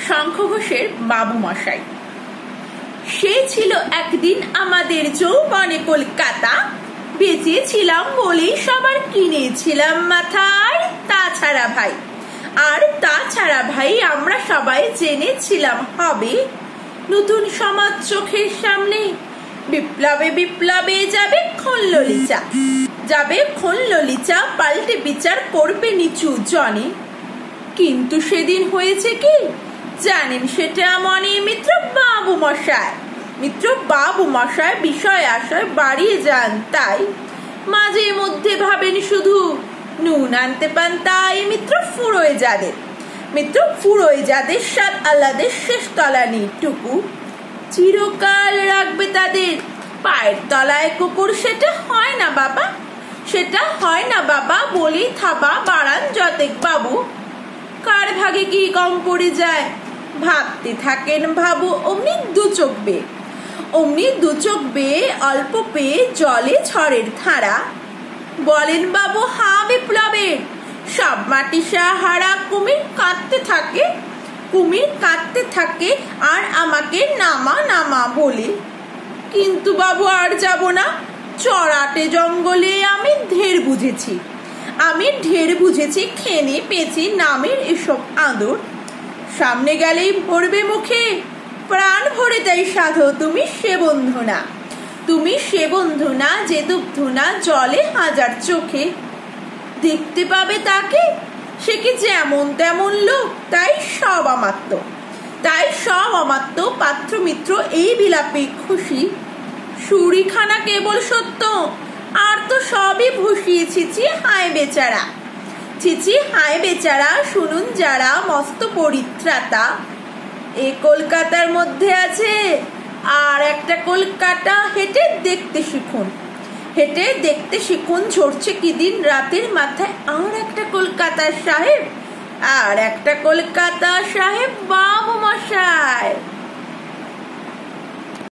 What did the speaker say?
শঙ্খ ঘোষের বাবু মশাই। সে ছিল একদিন আমাদের যৌবনে কলকাতা, বেঁচেছিলাম বলেই সবার কিনেছিলাম মাথায়। তাছাড়া ভাই আমরা সবাই জেনেছিলাম হবে নতুন সমাজ চোখের সামনে। বিপ্লবে যাবে খোললিচা, পাল্টে বিচার করবে নিচু জনে। কিন্তু সেদিন হয়েছে কি জানেন সেটা মনে মিত্র বাবু মশাই বিষয় আশয় বাড়িয়ে যান, তাই মাঝে মধ্যে ভাবেন শুধু নুন আনতে পান তাই। মিত্র ফুরোয় যাদের সাত আল্লাদের শেষ তলানিটুকু চিরকাল রাখবে তাদের পায়ের তলায় কুকুর। সেটা হয় না বাবা বলেই থাবা বাড়ান যতেক বাবু। কার ভাগে কি কম পড়ে যায় ভাবতে থাকেন ভাবু। অমনি দু চোখ বেয়ে অল্প পেয়ে জলে ঝড়ের ধারা। বলেন বাবু হা বিপ্লবের সব মাটি সাহারা। কুমির কাঁদতে থাকে আর আমাকে নামা বলে। কিন্তু বাবু আর যাব না চড়াটে জঙ্গলে। আমি ঢের বুঝেছি খেনে পেয়েছি নামের এসব আদর। সামনে গেলেই ভরবে মুখে প্রাণ ভরে তাই সাধো তুমি সে বন্ধু না যে দুগ্ধ না জলে হাজার চোখে। দেখতে পাবে তাকে সে কি যেমন তেমন লোক, তাই সব অমাত্য পাত্র মিত্র এই বিলাপে খুশি। সুরিখানা কেবল সত্য আর তো সবই ভুষিয়েছি। হায় বেচারা শুনুন যারা মস্ত পরিত্রাতা। এ কলকাতার মধ্যে আছে আর একটা কলকাতা, হেঁটে দেখতে শিখুন ঝরছে কি দিন রাতের মাথায় আর একটা কলকাতা সাহেব বাবু মশাই।